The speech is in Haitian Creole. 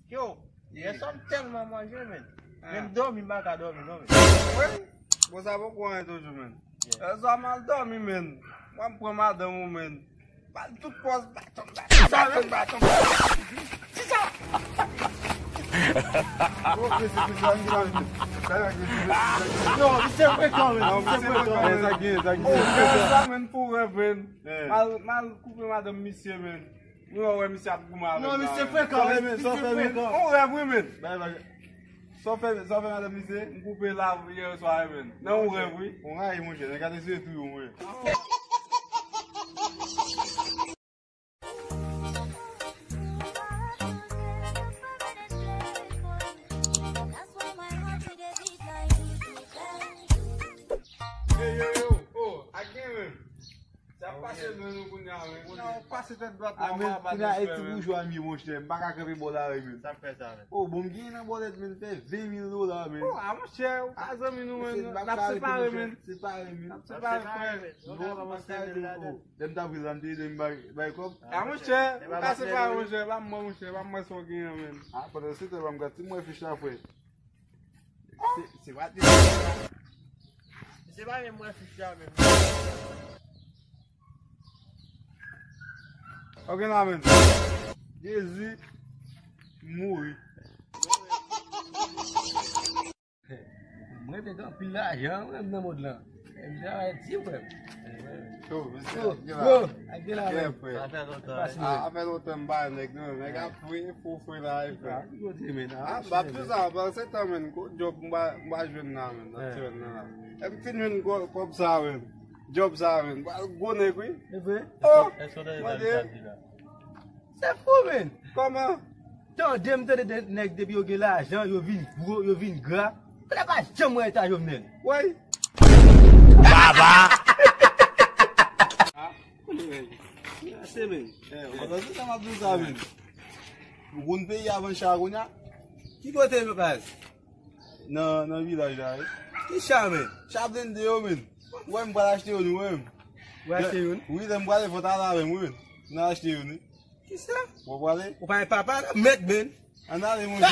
Yo, yè som telman manje men. Men dormi baka dormi non men. Oui, bon sa pou kwen toujou men. Sa mal dormi men. Mwen mpren madam ou men. Bal tout pos baton. Yo, mi se frekon men. Sa men pou rev men. Mal koupe madam misye men. Mwen wè misye ap kouman. Non, mi se frekon men. On rev men. Só fez madame misye, koupe la yè soare men. Nan ou rev oui. On a yi moun chè, nan gade se tou yon mwen. Yo, again men. Sa pase men nou koun ya men. Non, pase tet blat nan men. Koun ya eti boujwa mi moun chè, mbaka krepe bolare men. Sa fè sa men. Bon gen nan bolet men, fè $20,000 men. A moun chè, ou kaze min nou men. Nap separe men. Separe men. Dem ta vizante, dem bay kop. A moun chè, ou ka separe moun chè, ba moun chè, ba mwen so gen men. A, pwede se te bam gati mwen fish la fwe. Se wati. Se ba men mwen fisya men. Ok nan men. Jezi mouri. Mwen te kan pil la ajan, mwen nan mod lan. Mwen jan eti wè. Yo, A gen la men. a fè lotan ba nek nou. Nek a fwe la e fè. Yo te men. Bap tout sa, bap se ta men, job mba jwen nan men. Natyon nan la. E fin men kop sa men. Job sa men. Go nek wè. E fwe? Oh! Se fwo men. Koman? Ton dem te de nek debi yo gen la ajan, yo vin gro, yo vin gra. Pwede pa jem mwen etaj yo vnen. Woy? Se men. Pwede se ta mabdou sa men. Goun pe yavan chagoun ya. Ki kote mwen paz? Nan vilaj la e. Ki chan men? Chabden de yo men. Wè mbwa achete yon wè. Wè achete yon? Oui, dem mbwa le fota la men wè. Nan achete yon. Ki sa? Wè mbwa le? Ou pa yon papa la met men. An ale moun chè.